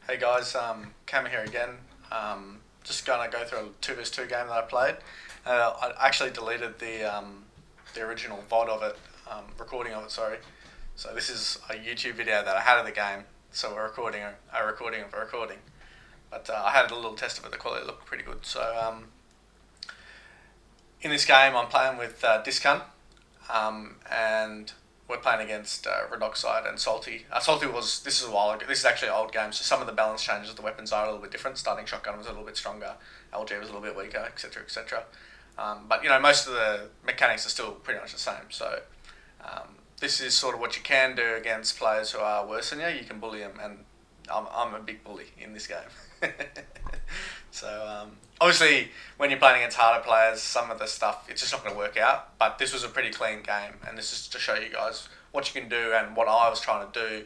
Hey guys, Camma here again. Just gonna go through a 2 vs 2 game that I played. I actually deleted the original VOD of it, recording of it. Sorry. So this is a YouTube video that I had of the game. So we're recording a recording of a recording. But I had a little test of it. The quality looked pretty good. So in this game, I'm playing with Discun, and we're playing against Redoxide and Salty. This is a while ago. This is actually an old game, so some of the balance changes of the weapons are a little bit different. Starting shotgun was a little bit stronger, LG was a little bit weaker, etc., etc. But most of the mechanics are still pretty much the same. So this is sort of what you can do against players who are worse than you. You can bully them, and I'm a big bully in this game. So obviously, when you're playing against harder players, some of the stuff it's just not going to work out. But this was a pretty clean game, and this is to show you guys what you can do and what I was trying to do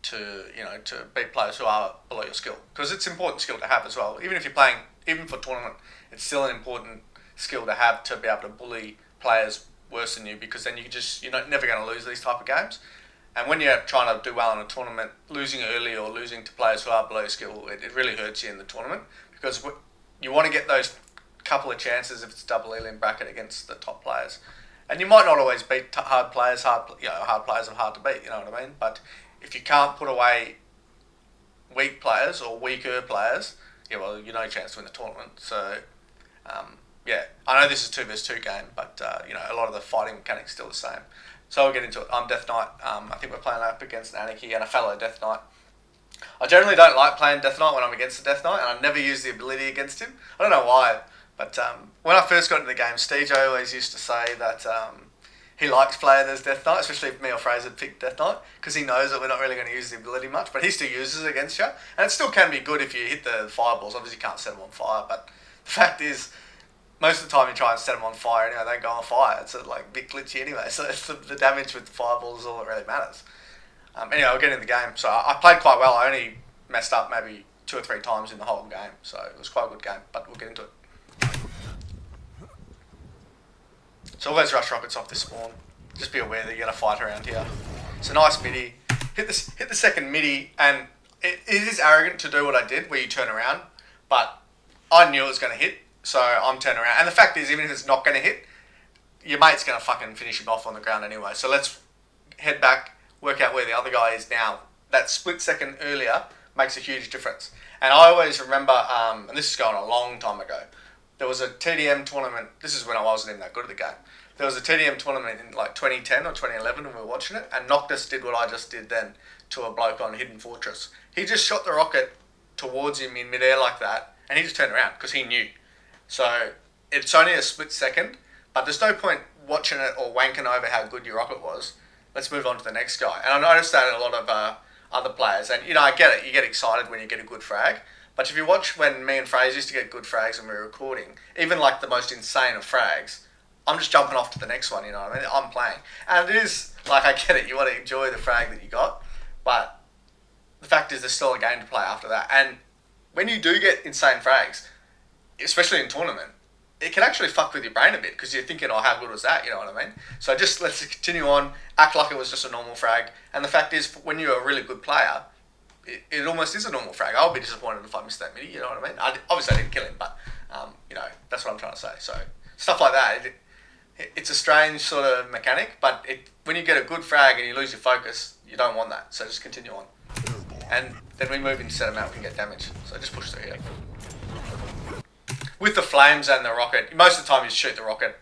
to beat players who are below your skill, because it's an important skill to have as well. Even if you're playing, even for tournament, it's still an important skill to have to be able to bully players worse than you, because then you're never going to lose these type of games. And when you're trying to do well in a tournament, losing early or losing to players who are below your skill, it really hurts you in the tournament, because you want to get those couple of chances if it's double alien bracket against the top players. And you might not always beat hard players. Hard players are hard to beat, you know what I mean? But if you can't put away weak players or weaker players, you're no chance to win the tournament. So, I know this is a 2 vs 2 game, but a lot of the fighting mechanics are still the same. So I'll get into it. I'm Death Knight. I think we're playing up against an Anarchy and a fellow Death Knight. I generally don't like playing Death Knight when I'm against the Death Knight, and I never use the ability against him. I don't know why, but when I first got into the game, Steve always used to say that he likes playing as Death Knight, especially if me or Fraser pick Death Knight, because he knows that we're not really going to use the ability much, but he still uses it against you. And it still can be good if you hit the fireballs. Obviously you can't set them on fire, but the fact is, most of the time you try and set them on fire anyway, they go on fire. It's a bit glitchy anyway, so it's the damage with the fireballs is all that really matters. Anyway, I'll get in the game. So I played quite well. I only messed up maybe 2 or 3 times in the whole game, so it was quite a good game, but we'll get into it. So always rush rockets off this spawn. Just be aware that you're going to fight around here. It's a nice midi. Hit the second midi, and it is arrogant to do what I did, where you turn around, but I knew it was going to hit, so I'm turning around. And the fact is, even if it's not going to hit, your mate's going to fucking finish him off on the ground anyway. So let's head back, work out where the other guy is now. That split second earlier makes a huge difference. And I always remember, and this is going a long time ago, there was a TDM tournament. This is when I wasn't even that good at the game. There was a TDM tournament in like 2010 or 2011 when we were watching it, and Noctis did what I just did then to a bloke on Hidden Fortress. He just shot the rocket towards him in midair like that, and he just turned around because he knew. So it's only a split second, but there's no point watching it or wanking over how good your rocket was. Let's move on to the next guy. And I noticed that in a lot of other players, and I get it. You get excited when you get a good frag. But if you watch when me and Fraser used to get good frags when we were recording, even like the most insane of frags, I'm just jumping off to the next one, you know what I mean? I'm playing. And it is, like, I get it, you want to enjoy the frag that you got, but the fact is there's still a game to play after that. And when you do get insane frags, especially in tournament, it can actually fuck with your brain a bit, because you're thinking, oh, how good was that, you know what I mean? So just let's continue on, act like it was just a normal frag. And the fact is, when you're a really good player, it almost is a normal frag. I'll be disappointed if I missed that midi, you know what I mean? Obviously I didn't kill him, but, that's what I'm trying to say. So, stuff like that, it's a strange sort of mechanic, but when you get a good frag and you lose your focus, you don't want that. So just continue on. And then we move into set them out, we can get damage. So just push through here. With the flames and the rocket, most of the time you shoot the rocket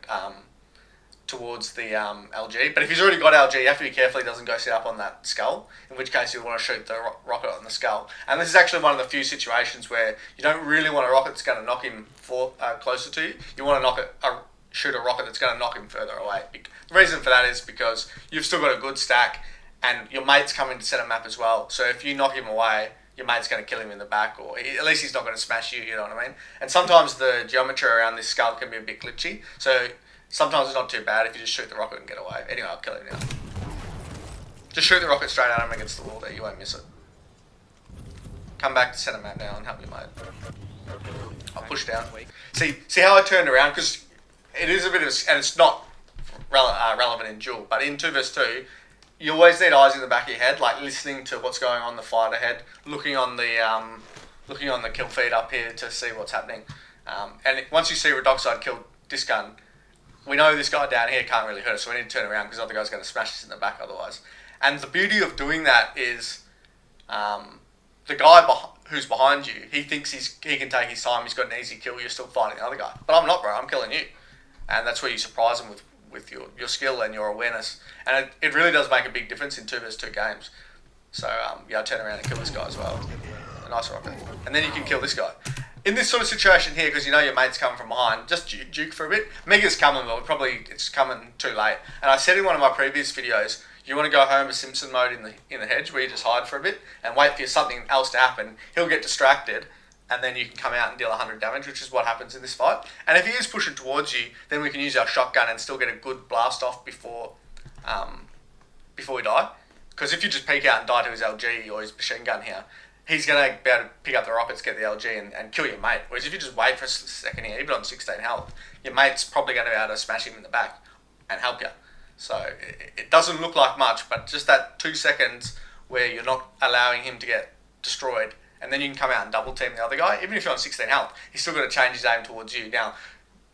towards the LG. But if he's already got LG, you have to be careful he doesn't go sit up on that skull, in which case you want to shoot the rocket on the skull. And this is actually one of the few situations where you don't really want a rocket that's going to knock him closer to you. You want to shoot a rocket that's going to knock him further away. The reason for that is because you've still got a good stack, and your mate's coming to set a map as well. So if you knock him away, your mate's going to kill him in the back, or at least he's not going to smash you, you know what I mean? And sometimes the geometry around this skull can be a bit glitchy, so sometimes it's not too bad if you just shoot the rocket and get away. Anyway, I'll kill him now. Just shoot the rocket straight at him against the wall there, you won't miss it. Come back to center map now and help your mate. I'll push down. See how I turned around? Because it is a bit of, and it's not relevant in duel, but in 2 vs 2, you always need eyes in the back of your head, like listening to what's going on in the fight ahead, looking on the kill feed up here to see what's happening. Once you see Redoxide kill this gun, we know this guy down here can't really hurt us, so we need to turn around because the other guy's going to smash us in the back otherwise. And the beauty of doing that is the guy who's behind you, he thinks he can take his time, he's got an easy kill, you're still fighting the other guy. But I'm not, bro, I'm killing you. And that's where you surprise him with your skill and your awareness. And it really does make a big difference in 2 versus 2 games. So, I turn around and kill this guy as well. A nice rocket. And then you can kill this guy. In this sort of situation here, because you know your mate's coming from behind, just juke for a bit. Mega's coming, but it's coming too late. And I said in one of my previous videos, you want to go Homer Simpson mode in the hedge, where you just hide for a bit and wait for something else to happen. He'll get distracted, and then you can come out and deal 100 damage, which is what happens in this fight. And if he is pushing towards you, then we can use our shotgun and still get a good blast off before we die. Because if you just peek out and die to his LG or his machine gun here, he's going to be able to pick up the rockets, get the LG, and kill your mate. Whereas if you just wait for a second here, even on 16 health, your mate's probably going to be able to smash him in the back and help you. So it doesn't look like much, but just that 2 seconds where you're not allowing him to get destroyed, and then you can come out and double team the other guy. Even if you're on 16 health, he's still got to change his aim towards you. Now,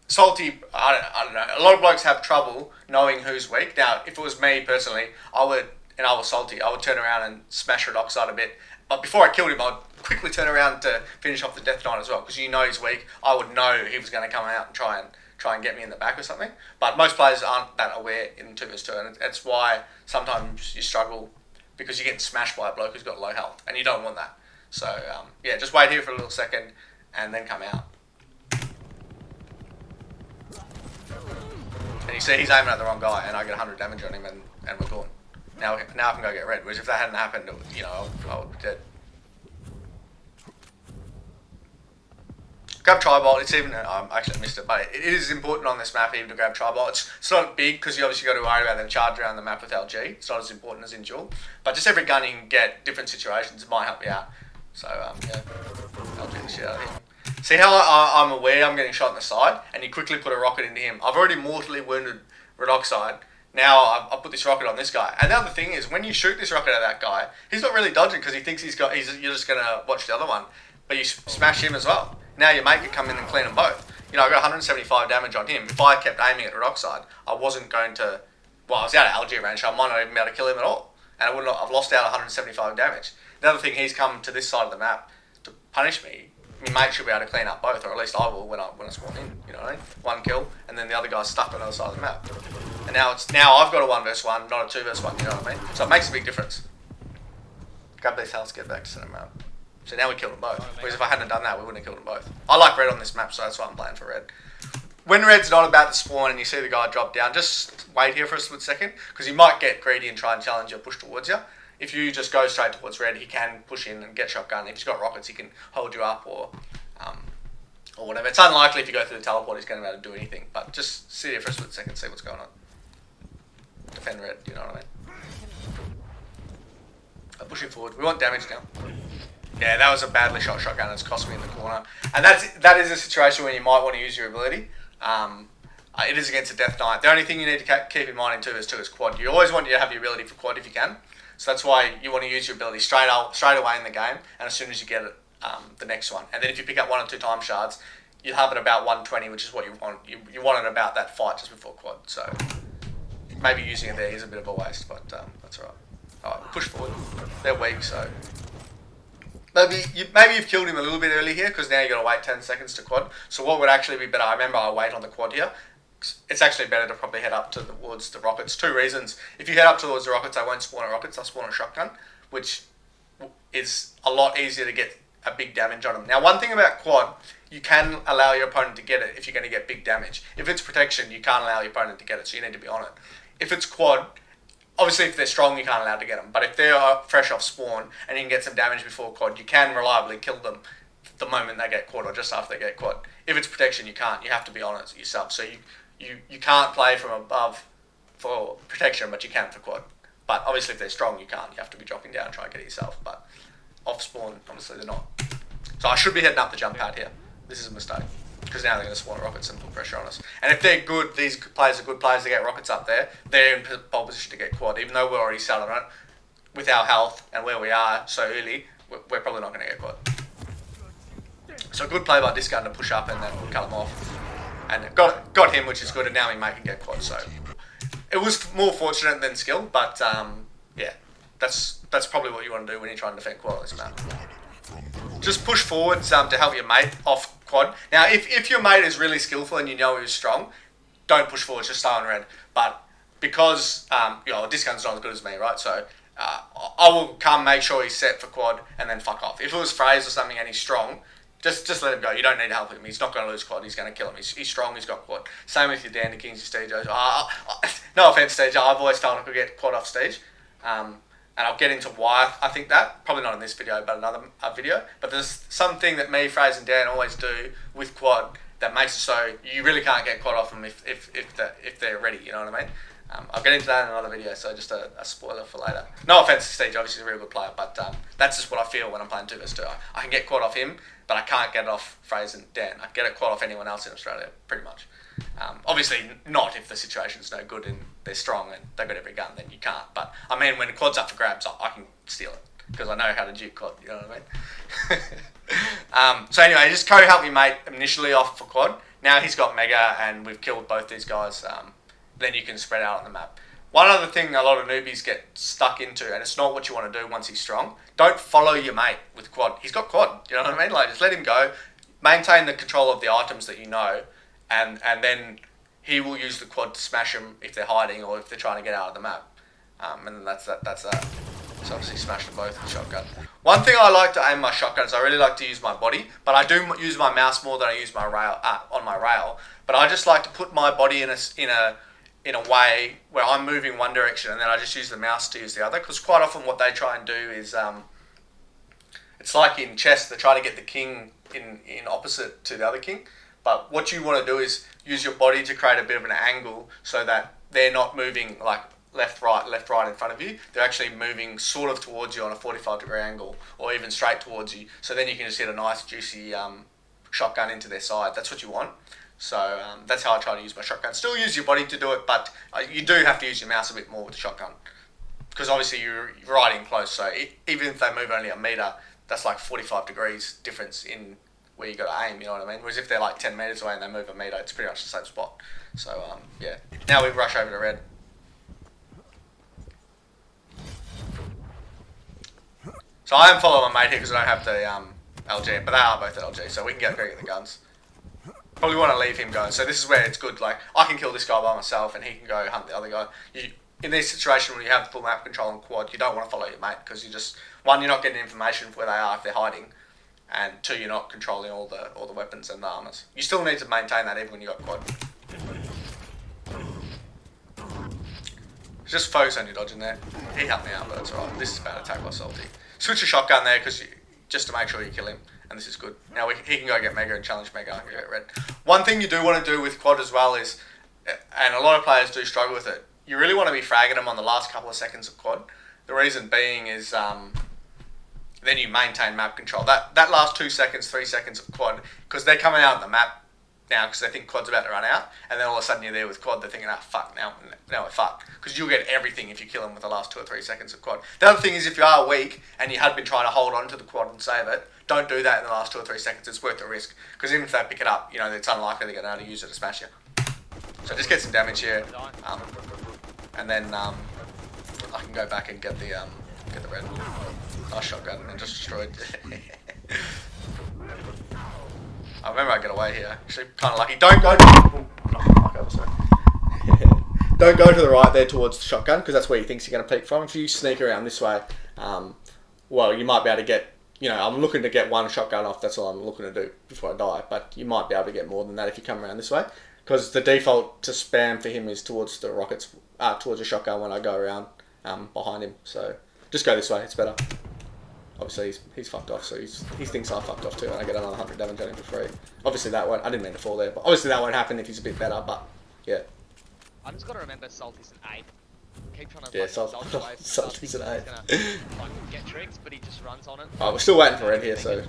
Salty, I don't know. A lot of blokes have trouble knowing who's weak. Now, if it was me personally, I was Salty, I would turn around and smash Redoxide a bit. But before I killed him, I'd quickly turn around to finish off the Death Knight as well, because you know he's weak. I would know he was going to come out and try and get me in the back or something. But most players aren't that aware in 2 vs 2, and that's why sometimes you struggle, because you're getting smashed by a bloke who's got low health, and you don't want that. So, just wait here for a little second, and then come out. And you see he's aiming at the wrong guy, and I get 100 damage on him, and we're gone. Now I can go get red, which if that hadn't happened, I would be dead. Grab Tri-Bolt, it's even, I actually missed it, but it is important on this map even to grab Tri-Bolt. It's not big, because you obviously got to worry about them charge around the map with LG. It's not as important as in duel. But just every gun you can get, different situations, it might help you out. So, LG the shit out of him. See how I'm aware I'm getting shot in the side, and you quickly put a rocket into him. I've already mortally wounded Redoxide. Now I put this rocket on this guy. And the other thing is, when you shoot this rocket at that guy, he's not really dodging, because he thinks you're just going to watch the other one. But you smash him as well. Now your mate could come in and clean them both. I got 175 damage on him. If I kept aiming at Redoxide, I wasn't going to... Well, I was out of LG range, so I might not even be able to kill him at all. And I've lost out 175 damage. The other thing, he's come to this side of the map to punish me. My mate should be able to clean up both, or at least I will when I spawn in. You know what I mean? 1 kill, and then the other guy's stuck on the other side of the map. And now I've got a 1 vs 1, not a 2 vs 1. You know what I mean? So it makes a big difference. Grab these healths, get back to center map. So now we killed them both. Whereas if I hadn't done that, we wouldn't have killed them both. I like red on this map, so that's why I'm playing for red. When red's not about to spawn and you see the guy drop down, just wait here for a split second, because he might get greedy and try and challenge you, push towards you. If you just go straight towards red, he can push in and get shotgun. If he's got rockets, he can hold you up or whatever. It's unlikely if you go through the teleport he's going to be able to do anything, but just sit here for a split second, see what's going on. Defend red, you know what I mean? I'm pushing forward. We want damage now. Yeah, that was a badly shot shotgun. It's cost me in the corner. And that is a situation where you might want to use your ability. It is against a Death Knight. The only thing you need to keep in mind in 2 vs 2 is quad. You always want you to have your ability for quad if you can. So that's why you want to use your ability straight away in the game, and as soon as you get it, the next one. And then if you pick up 1 or 2 time shards, you'll have it about 120, which is what you want. You want it about that fight just before quad. So maybe using it there is a bit of a waste, but that's alright. Alright, push forward. They're weak, so maybe you've killed him a little bit early here, because now you got to wait 10 seconds to quad. So what would actually be better? I remember I wait on the quad here. It's actually better to probably head up towards the rockets. 2 reasons. If you head up towards the rockets, I won't spawn at rockets, I'll spawn a shotgun, which is a lot easier to get a big damage on them. Now, one thing about quad, you can allow your opponent to get it if you're going to get big damage. If it's protection, you can't allow your opponent to get it, so you need to be on it. If it's quad, obviously if they're strong, you can't allow to get them. But if they're fresh off spawn and you can get some damage before quad, you can reliably kill them the moment they get quad or just after they get quad. If it's protection, you can't. You have to be on it yourself. So you can't play from above for protection, but you can for quad. But obviously if they're strong, you can't. You have to be dropping down and trying to get it yourself. But off spawn, obviously they're not. So I should be heading up the jump pad here. This is a mistake, because now they're going to spawn rockets and put pressure on us. And if they're good, these players are good players to get rockets up there, they're in pole position to get quad. Even though we're already sat on it, with our health and where we are so early, we're probably not going to get quad. So a good play by this gun to push up and then cut him off. And got him, which is good, and now he can get quad. So it was more fortunate than skill, but yeah, that's probably what you want to do when you're trying to defend quad on this map. Just push forwards to help your mate off quad. Now, if your mate is really skillful and you know he's strong, don't push forwards, just stay on red. But because this gun's not as good as me, right? So I will come, make sure he's set for quad, and then fuck off. If it was Fraze or something and he's strong, just let him go. You don't need to help him. He's not going to lose quad. He's going to kill him. He's strong. He's got quad. Same with your Dandy Kings, your Steejos. No offense, Steej. I've always told him I could get quad off Steej. And I'll get into why I think that. Probably not in this video, but another video. But there's something that me, Fraze, and Dan always do with quad that makes it so you really can't get quad off them if they're ready. You know what I mean? I'll get into that in another video, so just a spoiler for later. No offense to Steej, obviously he's a real good player, but that's just what I feel when I'm playing 2 vs 2. I can get quad off him, but I can't get it off Fraze and Dan. I can get it quad off anyone else in Australia, pretty much. Obviously not if the situation's no good and they're strong and they've got every gun, then you can't. But I mean, when the quad's up for grabs, I can steal it because I know how to duke quad, you know what I mean? So anyway, just help your mate initially off for quad. Now he's got mega and we've killed both these guys. Then you can spread out on the map. One other thing a lot of newbies get stuck into, and it's not what you want to do once he's strong, don't follow your mate with quad. He's got quad, you know what I mean? Like, just let him go. Maintain the control of the items that you know, and then he will use the quad to smash them if they're hiding or if they're trying to get out of the map. And that's that. So obviously smash them both with shotgun. One thing I like to aim my shotgun is I really like to use my body, but I do use my mouse more than I use my rail on my rail. But I just like to put my body in a way where I'm moving one direction and then I just use the mouse to use the other. Because quite often what they try and do is, it's like in chess, they try to get the king in opposite to the other king. But what you want to do is use your body to create a bit of an angle so that they're not moving like left, right in front of you. They're actually moving sort of towards you on a 45-degree angle or even straight towards you. So then you can just hit a nice juicy shotgun into their side. That's what you want. So that's how I try to use my shotgun. Still use your body to do it, but you do have to use your mouse a bit more with the shotgun. Because obviously you're right in close, so even if they move only a metre, that's like 45 degrees difference in where you got to aim, you know what I mean? Whereas if they're like 10 metres away and they move a metre, it's pretty much the same spot. So yeah, now we rush over to red. So I am following my mate here because I don't have the LG, but they are both at LG, so we can go get the guns. Probably want to leave him go. So this is where it's good. Like, I can kill this guy by myself and he can go hunt the other guy. In this situation when you have full map control and quad, you don't want to follow your mate because one, you're not getting information of where they are if they're hiding, and two, you're not controlling all the weapons and the armors. You still need to maintain that even when you got quad. Just focus on your dodging there. He helped me out, but that's alright. This is bad attack by Salty. Switch a shotgun there just to make sure you kill him. And this is good. Now he can go get Mega and challenge Mega and get red. One thing you do want to do with quad as well is, and a lot of players do struggle with it, you really want to be fragging them on the last couple of seconds of quad. The reason being is then you maintain map control. That last 2 seconds, 3 seconds of quad, because they're coming out of the map now because they think quad's about to run out, and then all of a sudden you're there with quad, they're thinking, fuck, now we're fucked. Because you'll get everything if you kill them with the last 2 or 3 seconds of quad. The other thing is if you are weak and you had been trying to hold on to the quad and save it, don't do that in the last 2 or 3 seconds. It's worth the risk. Because even if they pick it up, it's unlikely they're going to be able to use it to smash you. So just get some damage here. And then I can go back and get the red. Nice shotgun and just destroyed. I remember I get away here. Actually, kind of lucky. Don't go Don't go to the right there towards the shotgun because that's where he thinks you're going to peek from. If you sneak around this way, well, you might be able to get, I'm looking to get one shotgun off. That's all I'm looking to do before I die. But you might be able to get more than that if you come around this way. Because the default to spam for him is towards the rockets, towards the shotgun when I go around behind him. So just go this way. It's better. Obviously, he's fucked off, so he thinks I fucked off too, and I get another 100 damage on him for free. Obviously, that won't. I didn't mean to fall there, but obviously that won't happen if he's a bit better. But yeah. I just got to remember Salty's an 8. Keep trying to Salty's an 8. Get tricks, but he just runs on it. Oh, we're still waiting for red here, so.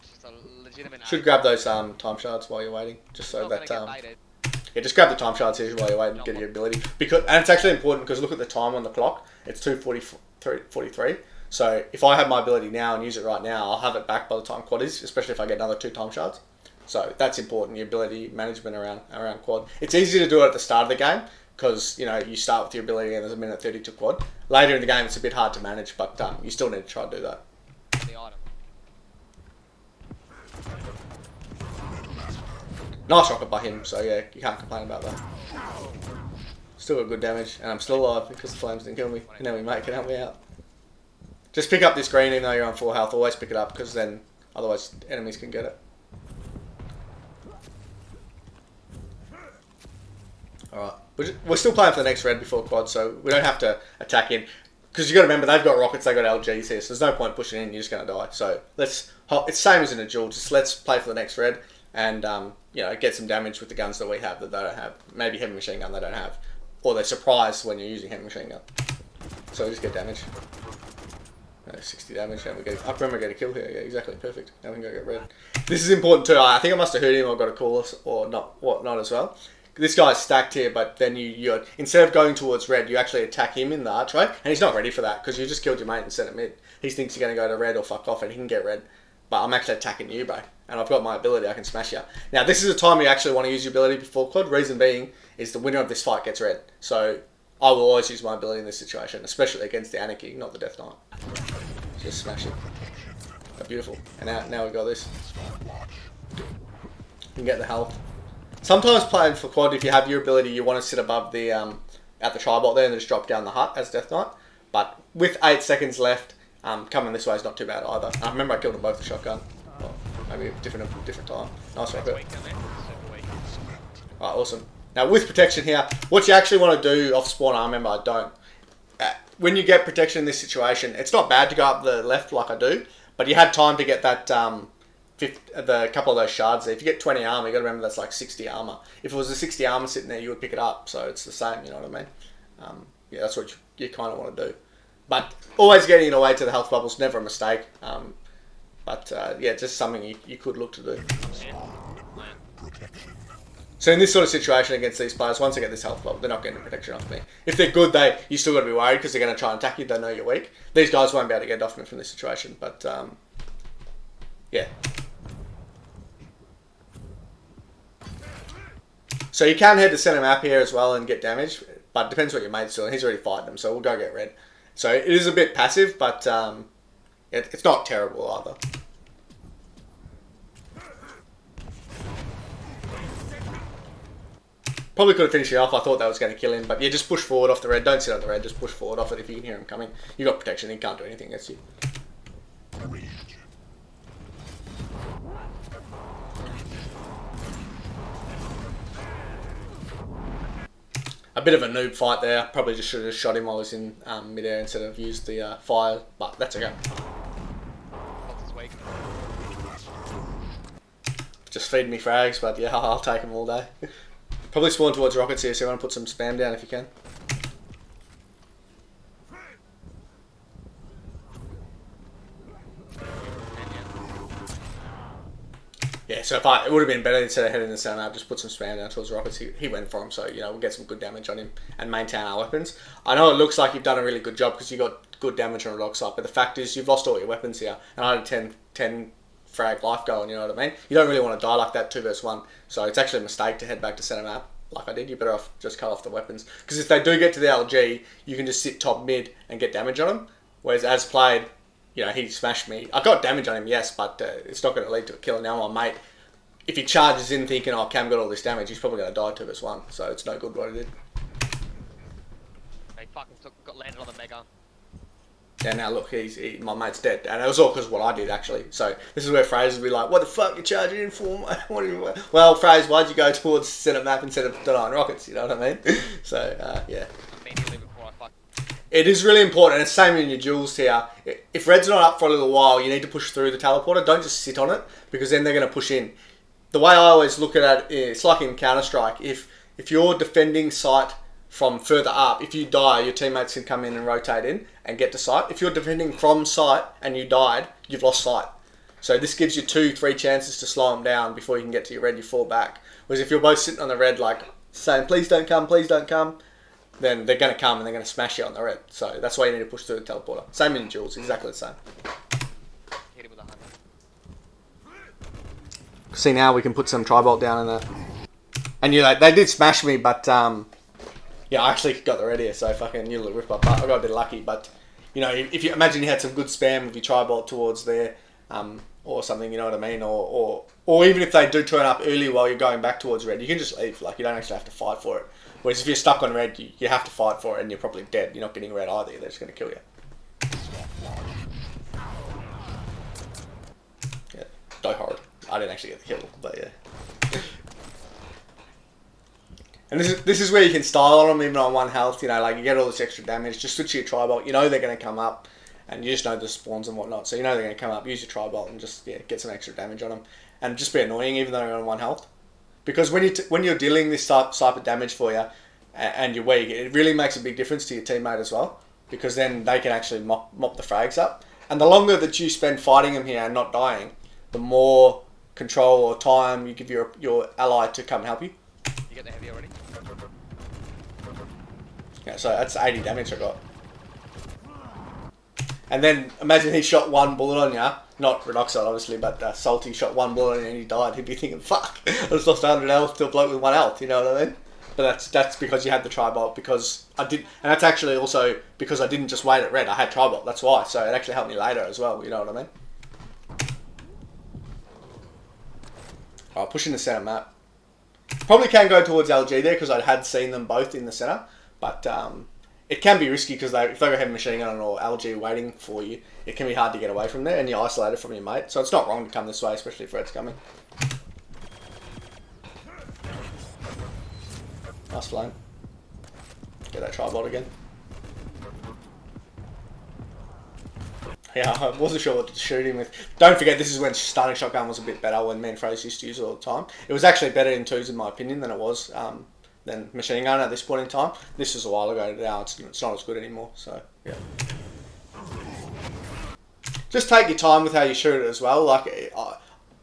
Just a legit legitimate. Should grab those time shards while you're waiting, just so that Baited. yeah, just grab the time shards here while you're waiting, get your ability. And it's actually important because look at the time on the clock. It's 2:43. So if I have my ability now and use it right now, I'll have it back by the time quad is, especially if I get another 2 time shards. So that's important, the ability management around quad. It's easy to do it at the start of the game because, you know, you start with your ability and there's a minute 30 to quad. Later in the game, it's a bit hard to manage, but you still need to try to do that. The item. Nice rocket by him, so yeah, you can't complain about that. Still got good damage, and I'm still alive because the flames didn't kill me. And then we make it help me out. Just pick up this green even though you're on full health. Always pick it up because then otherwise enemies can get it. Alright, we're still playing for the next red before quad, so we don't have to attack in. Because you got to remember, they've got rockets, they've got LGs here, so there's no point pushing in, you're just going to die. So it's the same as in a duel, just let's play for the next red and you know, get some damage with the guns that we have that they don't have. Maybe heavy machine gun they don't have. Or they're surprised when you're using heavy machine gun. So we just get damage. 60 damage, and we get. I remember get a kill here. Yeah, exactly, perfect. Now we can go get red. This is important too. I think I must have heard him or got a call or not, whatnot as well. This guy's stacked here, but then you instead of going towards red, you actually attack him in the archway, and he's not ready for that because you just killed your mate and sent it mid. He thinks you're going to go to red or fuck off, and he can get red. But I'm actually attacking you, bro, and I've got my ability. I can smash you. Now this is a time you actually want to use your ability before quad. Reason being is the winner of this fight gets red. So I will always use my ability in this situation, especially against the Anarchy, not the Death Knight. Just smash it. Oh, beautiful. And now we've got this. You can get the health. Sometimes playing for quad, if you have your ability, you want to sit above the at the tribot there and just drop down the hut as Death Knight. But with 8 seconds left, coming this way is not too bad either. I remember I killed them both with shotgun. Well, maybe a different time. Nice rocket. Alright, awesome. Now with protection here, what you actually want to do off spawn, I remember I don't. When you get protection in this situation, it's not bad to go up the left like I do, but you had time to get that the couple of those shards there. If you get 20 armor, you got to remember that's like 60 armor. If it was a 60 armor sitting there, you would pick it up. So it's the same, you know what I mean? Yeah, that's what you kind of want to do. But always getting away to the health bubbles, never a mistake. Yeah, just something you could look to do. So in this sort of situation against these players, once they get this health bubble, they're not getting protection off me. If they're good, you still got to be worried because they're going to try and attack you. They know you're weak. These guys won't be able to get off me from this situation, but yeah. So you can head to center map here as well and get damage, but it depends what your mate's doing. He's already fighting them, so we'll go get red. So it is a bit passive, but it's not terrible either. Probably could have finished it off. I thought that was going to kill him, but yeah, just push forward off the red. Don't sit on the red. Just push forward off it if you can hear him coming. You got protection. He can't do anything against you. A bit of a noob fight there. Probably just should have shot him while he was in midair instead of used the fire, but that's okay. Just feed me frags, but yeah, I'll take them all day. Probably spawn towards rockets here, so you want to put some spam down if you can. Yeah, so it would have been better instead of heading to the center map, just put some spam down towards rockets. He went for him, so you know we'll get some good damage on him and maintain our weapons. I know it looks like you've done a really good job because you got good damage on a rock site, but the fact is you've lost all your weapons here, and I had a 10 frag life going. You know what I mean? You don't really want to die like that 2 versus 1, so it's actually a mistake to head back to center map like I did. You're better off just cut off the weapons because if they do get to the LG, you can just sit top mid and get damage on them. Whereas as played, you know, he smashed me. I got damage on him, yes, but it's not going to lead to a kill. Now my mate, if he charges in thinking, oh, Cam got all this damage, he's probably going to die 2 versus 1. So it's no good what he did. He fucking got landed on the mega. Yeah, now look, my mate's dead. And it was all because of what I did, actually. So this is where Fraser will be like, what the fuck you charging in for? Well, Fraser, why'd you go towards center map instead of denying rockets? You know what I mean? So, yeah. Immediately before I fuck. It is really important, and it's the same in your duels here. If red's not up for a little while, you need to push through the teleporter. Don't just sit on it, because then they're going to push in. The way I always look at it, it's like in Counter-Strike. If you're defending site from further up, if you die, your teammates can come in and rotate in and get to site. If you're defending from site and you died, you've lost site. So this gives you 2-3 chances to slow them down before you can get to your red. You fall back. Whereas if you're both sitting on the red, like saying please don't come, then they're going to come and they're going to smash you on the red. So that's why you need to push through the teleporter. Same in duels, exactly the same. Hit him with 100. See, now we can put some tri-bolt down in there. And you know, they did smash me, but yeah, I actually got the red here, so fucking you rip up. I got a bit lucky, but you know, if you imagine you had some good spam with your tri-bolt towards there, or something, you know what I mean, or even if they do turn up early while you're going back towards red, you can just leave. Like, you don't actually have to fight for it. Whereas if you're stuck on red, you have to fight for it, and you're probably dead. You're not getting red either. They're just going to kill you. Yeah, die hard. I didn't actually get the kill, but yeah. And this is where you can style on them even on 1 health. You know, like you get all this extra damage. Just switch your tri-bolt. You know they're going to come up, and you just know the spawns and whatnot. So you know they're going to come up. Use your tri-bolt and just get some extra damage on them, and just be annoying even though you're on 1 health. Because when you're dealing this type of damage for you, and you're weak, it really makes a big difference to your teammate as well. Because then they can actually mop the frags up. And the longer that you spend fighting them here and not dying, the more control or time you give your ally to come and help you. You get the heavy already? Yeah, so that's 80 damage I got. And then imagine he shot 1 bullet on you. Not Redoxide, obviously, but Salty shot 1 bullet on you and he died. He'd be thinking, fuck, I just lost 100 health to a bloke with 1 health, you know what I mean? But that's because you had the tri-bolt, because I did, and that's actually also because I didn't just wait at red, I had tri-bolt, that's why. So it actually helped me later as well, you know what I mean? Alright, pushing the center map. Probably can go towards LG there because I had seen them both in the center, but it can be risky because if they go heavy machine gun or LG waiting for you, it can be hard to get away from there and you're isolated from your mate. So it's not wrong to come this way, especially if red's coming. Nice flame. Get that tri-bolt again. Yeah, I wasn't sure what to shoot him with. Don't forget, this is when starting shotgun was a bit better, when me and Fraser used to use it all the time. It was actually better in 2s in my opinion than it was than machine gun at this point in time. This was a while ago. Now it's not as good anymore. So yeah. Just take your time with how you shoot it as well. Like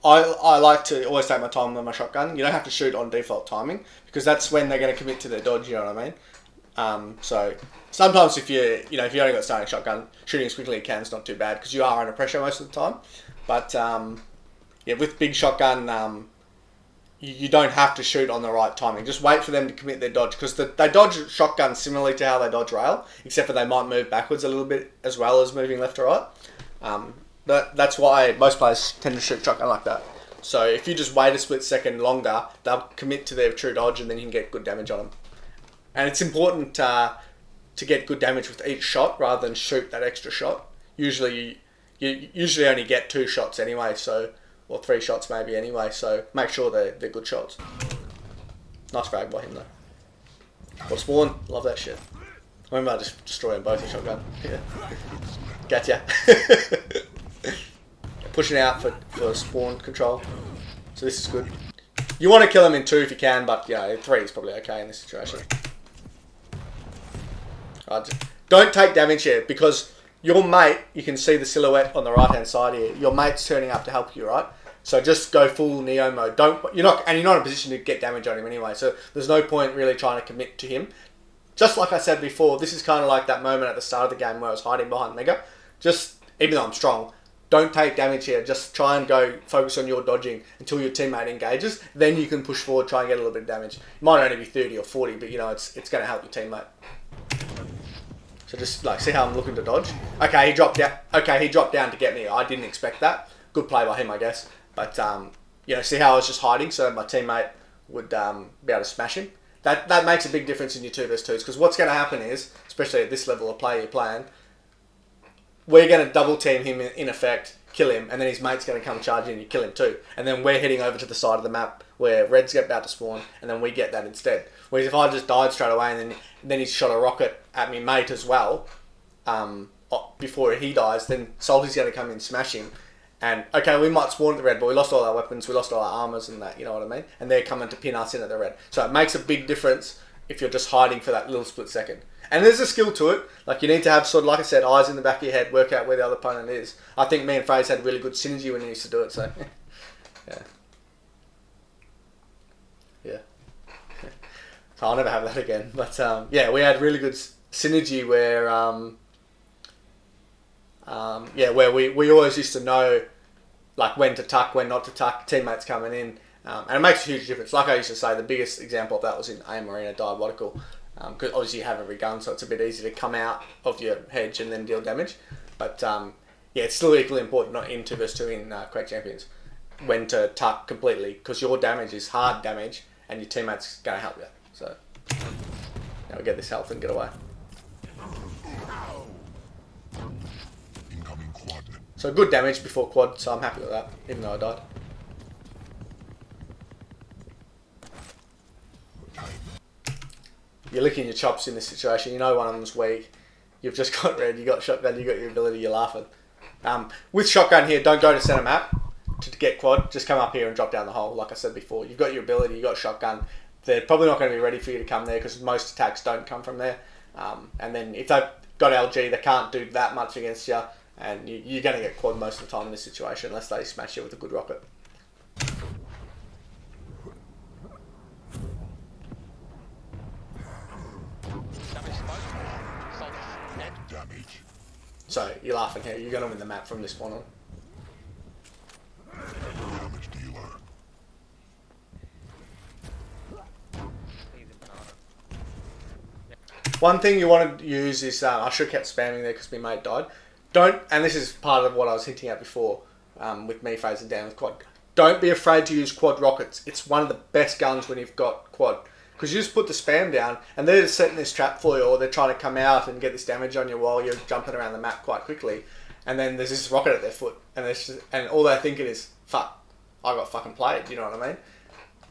I like to always take my time with my shotgun. You don't have to shoot on default timing because that's when they're going to commit to their dodge. You know what I mean? So sometimes if if you only got starting shotgun, shooting as quickly as you can is not too bad because you are under pressure most of the time. But yeah, with big shotgun, you don't have to shoot on the right timing. Just wait for them to commit their dodge because they dodge shotgun similarly to how they dodge rail, except for they might move backwards a little bit as well as moving left to right. That's why most players tend to shoot shotgun like that. So if you just wait a split second longer, they'll commit to their true dodge and then you can get good damage on them. And it's important to get good damage with each shot rather than shoot that extra shot. Usually you usually only get 2 shots anyway, or 3 shots maybe anyway, so make sure they're good shots. Nice frag by him though. Or spawn, love that shit. I remember just destroying both the shotgun. Yeah. Gotcha. Pushing out for spawn control. So this is good. You want to kill him in 2 if you can, but you know, 3 is probably okay in this situation. Don't take damage here because your mate, you can see the silhouette on the right hand side here. Your mate's turning up to help you, right? So just go full Neo mode. You're not in a position to get damage on him anyway. So there's no point really trying to commit to him. Just like I said before, this is kind of like that moment at the start of the game where I was hiding behind Mega. Just, even though I'm strong, don't take damage here. Just try and go focus on your dodging until your teammate engages. Then you can push forward, try and get a little bit of damage. It might only be 30 or 40, but you know, it's going to help your teammate. So just like, see how I'm looking to dodge? Okay, he dropped down. Okay, he dropped down to get me. I didn't expect that. Good play by him, I guess. But you know, see how I was just hiding so my teammate would be able to smash him. That makes a big difference in your 2 vs 2s because what's going to happen is, especially at this level of play you're playing, we're going to double team him in effect, kill him, and then his mate's going to come charge in and you kill him too. And then we're heading over to the side of the map where red's about to spawn, and then we get that instead. Whereas if I just died straight away and then he shot a rocket at me mate as well, before he dies, then Salty's going to come in and smash him. And okay, we might spawn at the red, but we lost all our weapons, we lost all our armors and that, you know what I mean? And they're coming to pin us in at the red. So it makes a big difference if you're just hiding for that little split second. And there's a skill to it. Like, you need to have sort of, like I said, eyes in the back of your head, work out where the other opponent is. I think me and Fraser had really good synergy when he used to do it, so... yeah. Yeah. So I'll never have that again. But, yeah, we had really good synergy where... where we always used to know, like, when to tuck, when not to tuck, teammates coming in. And it makes a huge difference. Like I used to say, the biggest example of that was in AIM Arena Diabolical. Because obviously you have every gun, so it's a bit easy to come out of your hedge and then deal damage. But yeah, it's still equally important, not in 2 vs 2 in Quake Champions, when to tuck completely, because your damage is hard damage and your teammate's going to help you. So now we get this health and get away. Incoming quad. So good damage before quad, so I'm happy with that, even though I died. You're licking your chops in this situation. You know one of them's weak. You've just got red, you got shotgun, you got your ability, you're laughing. With shotgun here, don't go to center map to get quad. Just come up here and drop down the hole, like I said before. You've got your ability, you got shotgun. They're probably not going to be ready for you to come there because most attacks don't come from there. And then if they've got LG, they can't do that much against you. And you're going to get quad most of the time in this situation unless they smash you with a good rocket. Damage. So you're laughing here. You're going to win the map from this point on. Damage dealer. One thing you want to use is, I should have kept spamming there because my mate died. Don't, and this is part of what I was hinting at before, with me phasing down with quad. Don't be afraid to use quad rockets. It's one of the best guns when you've got quad. Because you just put the spam down and they're just setting this trap for you, or they're trying to come out and get this damage on you while you're jumping around the map quite quickly. And then there's this rocket at their foot and and all they're thinking is, fuck, I got fucking played, you know what I mean?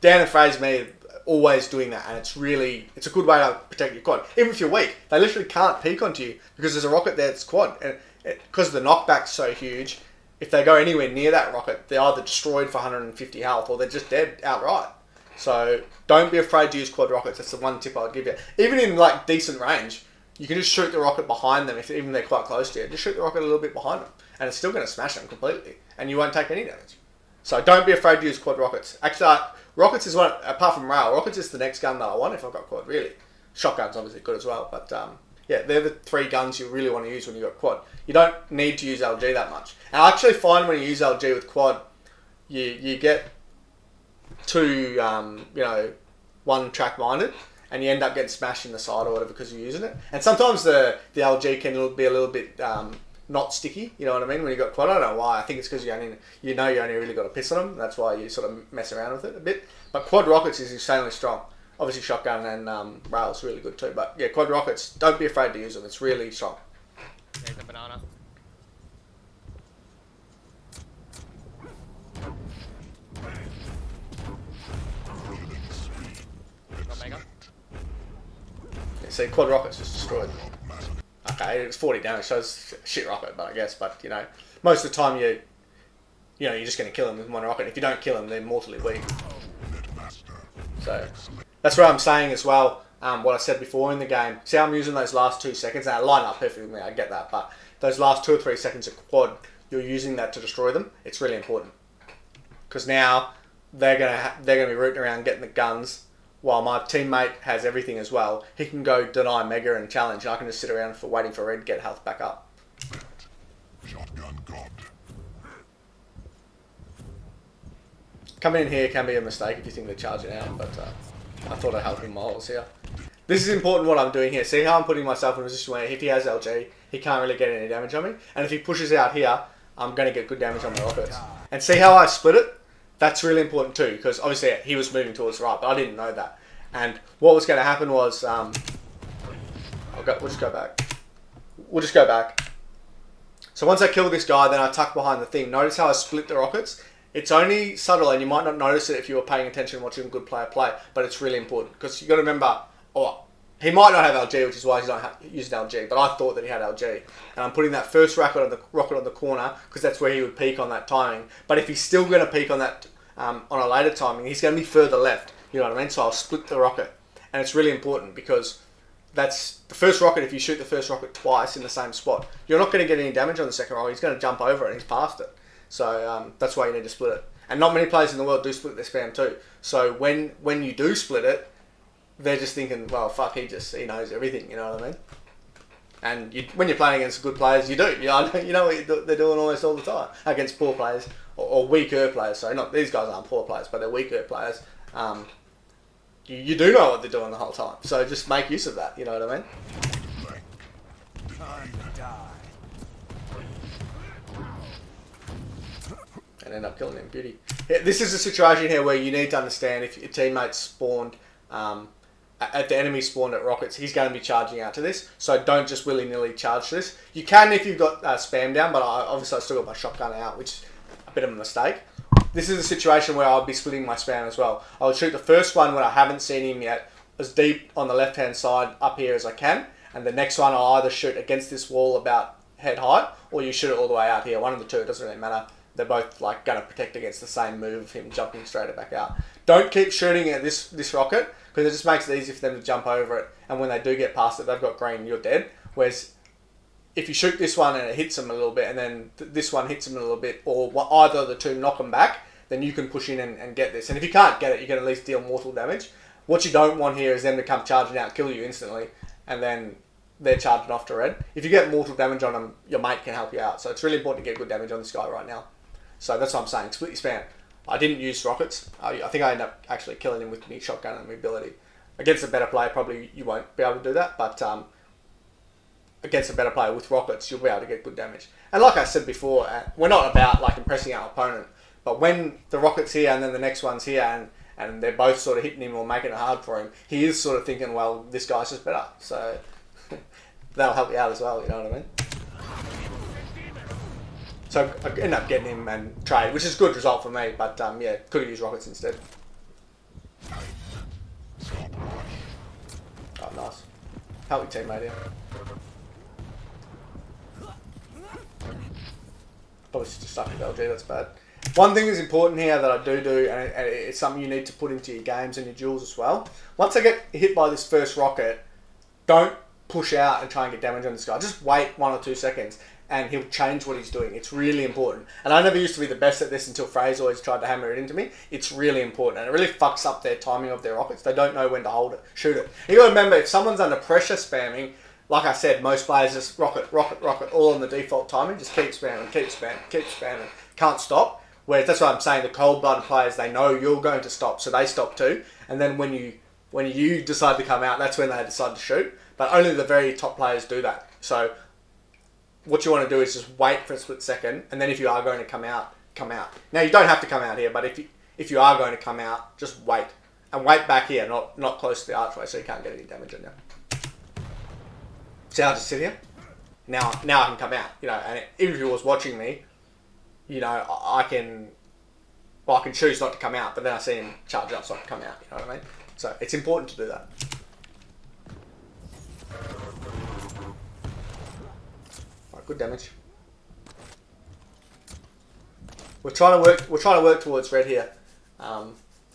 Dan and Fraser, me, always doing that, and it's a good way to protect your quad. Even if you're weak, they literally can't peek onto you because there's a rocket there that's quad. And because the knockback's so huge, if they go anywhere near that rocket, they're either destroyed for 150 health or they're just dead outright. So don't be afraid to use quad rockets. That's the one tip I'd give you. Even in like decent range, you can just shoot the rocket behind them if even they're quite close to you. Just shoot the rocket a little bit behind them, and it's still going to smash them completely, and you won't take any damage. So don't be afraid to use quad rockets. Actually, rockets is one, apart from rail, rockets is the next gun that I want if I've got quad, really. Shotgun's obviously good as well, but yeah, they're the 3 guns you really want to use when you've got quad. You don't need to use LG that much. And I actually find when you use LG with quad, you get 2, one track minded, and you end up getting smashed in the side or whatever because you're using it. And sometimes the LG can be a little bit not sticky, you know what I mean, when you got quad. I don't know why. I think it's because you only really got to piss on them. That's why you sort of mess around with it a bit. But quad rockets is insanely strong. Obviously shotgun and rail is really good too. But yeah, quad rockets, don't be afraid to use them. It's really strong. There's a banana. Got mega. Yeah, see, quad rockets just destroyed. Okay, it's 40 damage, so it's a shit rocket, but I guess. But you know, most of the time you're just going to kill them with one rocket. If you don't kill them, they're mortally weak. So that's what I'm saying as well. What I said before in the game. See how I'm using those last 2 seconds? Now, I line up perfectly with me, I get that, but those last 2 or 3 seconds of quad, you're using that to destroy them. It's really important because now they're gonna be rooting around getting the guns, while my teammate has everything as well. He can go deny mega and challenge, and I can just sit around waiting for red to get health back up. Shotgun god. Coming in here can be a mistake if you think they're charging out, but I thought I'd help him while I was here. This is important what I'm doing here. See how I'm putting myself in a position where if he has LG, he can't really get any damage on me. And if he pushes out here, I'm going to get good damage on my rockets. And see how I split it? That's really important too, because obviously he was moving towards the right, but I didn't know that. And what was going to happen was, we'll just go back. We'll just go back. So once I kill this guy, then I tuck behind the thing. Notice how I split the rockets? It's only subtle, and you might not notice it if you were paying attention and watching a good player play, but it's really important, because you've got to remember, he might not have LG, which is why he's not using LG, but I thought that he had LG. And I'm putting that first rocket on the corner, because that's where he would peak on that timing. But if he's still going to peak on that on a later timing, he's going to be further left, you know what I mean? So I'll split the rocket. And it's really important, because that's the first rocket. If you shoot the first rocket twice in the same spot, you're not going to get any damage on the second rocket. He's going to jump over it and he's past it. So that's why you need to split it. And not many players in the world do split their spam too. So when you do split it, they're just thinking, well, fuck, he knows everything. You know what I mean? And when you're playing against good players, you do. You know what they're doing almost all the time against poor players or weaker players. So not these guys aren't poor players, but they're weaker players. You do know what they're doing the whole time. So just make use of that. You know what I mean? And end up killing him. Beauty. Yeah, this is a situation here where you need to understand if your teammates spawned at the enemy spawned at rockets, he's going to be charging out to this. So don't just willy-nilly charge this. You can if you've got spam down, but obviously I still got my shotgun out, which is a bit of a mistake. This is a situation where I'll be splitting my spam as well. I'll shoot the first one when I haven't seen him yet, as deep on the left-hand side up here as I can. And the next one I'll either shoot against this wall about head height, or you shoot it all the way out here. One of the two, it doesn't really matter. They're both like going to protect against the same move of him jumping straight back out. Don't keep shooting at this rocket, because it just makes it easy for them to jump over it. And when they do get past it, they've got green, you're dead. Whereas if you shoot this one and it hits them a little bit, and then this one hits them a little bit, or either of the two knock them back, then you can push in and get this. And if you can't get it, you can at least deal mortal damage. What you don't want here is them to come charging out, kill you instantly, and then they're charging off to red. If you get mortal damage on them, your mate can help you out. So it's really important to get good damage on this guy right now. So that's what I'm saying. Split your spam. I didn't use rockets. I think I ended up actually killing him with my shotgun and my ability. Against a better player, probably you won't be able to do that. But against a better player with rockets, you'll be able to get good damage. And like I said before, we're not about like impressing our opponent. But when the rocket's here and then the next one's here and they're both sort of hitting him or making it hard for him, he is sort of thinking, well, this guy's just better. So that'll help you out as well, you know what I mean? So I ended up getting him and trade, which is a good result for me, but yeah, could have used rockets instead. Oh, nice. Help your teammate here. Probably just stuck with LG, that's bad. One thing that's important here that I do, and it's something you need to put into your games and your duels as well. Once I get hit by this first rocket, don't push out and try and get damage on this guy. Just wait 1 or 2 seconds and he'll change what he's doing. It's really important. And I never used to be the best at this until Fraser always tried to hammer it into me. It's really important. And it really fucks up their timing of their rockets. They don't know when to hold it, shoot it. You got to remember, if someone's under pressure spamming, like I said, most players just rocket, all on the default timing. Just keep spamming, keep spamming. Can't stop. Whereas that's what I'm saying, the cold-blooded players, they know you're going to stop, so they stop too. And then when you decide to come out, that's when they decide to shoot. But only the very top players do that. So what you want to do is just wait for a split second, and then if you are going to come out, come out. Now you don't have to come out here, but if you are going to come out, just wait. And wait back here, not close to the archway, so you can't get any damage on you. See how I just sit here? Now I can come out, you know, and even if he was watching me, you know, I can choose not to come out, but then I see him charge up so I can come out, you know what I mean? So it's important to do that. Alright, good damage. We're trying to work towards red here.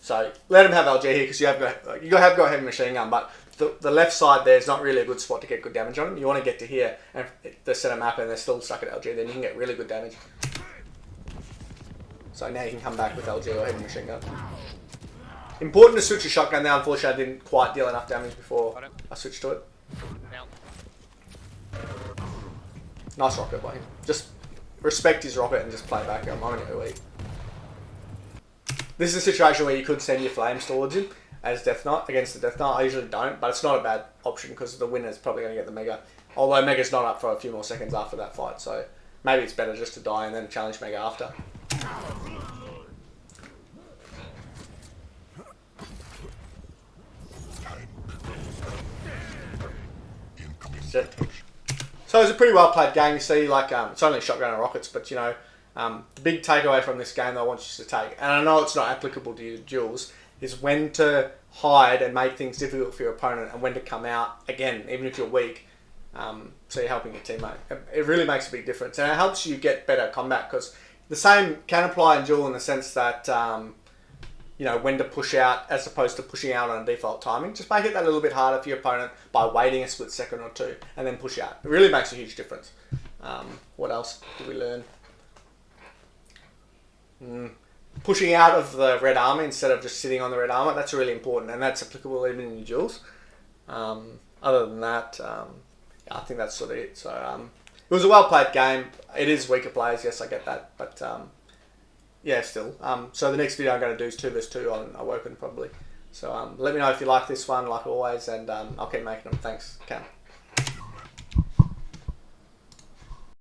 So let him have LG here because you have got heavy machine gun, but the left side there is not really a good spot to get good damage on him. You want to get to here and the center map and they're still stuck at LG, then you can get really good damage. So now you can come back with LG or heavy machine gun. Important to switch your shotgun now. Unfortunately, I didn't quite deal enough damage before I switched to it. Nice rocket by him. Just respect his rocket and just play back. I'm only weak. This is a situation where you could send your flames towards him as Death Knight against the Death Knight. I usually don't, but it's not a bad option because the winner's probably going to get the Mega. Although Mega's not up for a few more seconds after that fight, so maybe it's better just to die and then challenge Mega after. So it's a pretty well played game. You see, like it's only shotgun and rockets, but you know, the big takeaway from this game that I want you to take, and I know it's not applicable to your duels, is when to hide and make things difficult for your opponent, and when to come out again, even if you're weak. So you're helping your teammate. It really makes a big difference, and it helps you get better combat because the same can apply in duel in the sense that when to push out as opposed to pushing out on a default timing. Just make it that little bit harder for your opponent by waiting a split second or two and then push out. It really makes a huge difference. What else did we learn? Pushing out of the red armor instead of just sitting on the red armor, that's really important, and that's applicable even in your duels. Other than that, I think that's sort of it. So it was a well-played game. It is weaker players, yes, I get that, but yeah, still. So the next video I'm going to do is 2v2 on Awoken probably. So let me know if you like this one, like always, and I'll keep making them. Thanks, Cam.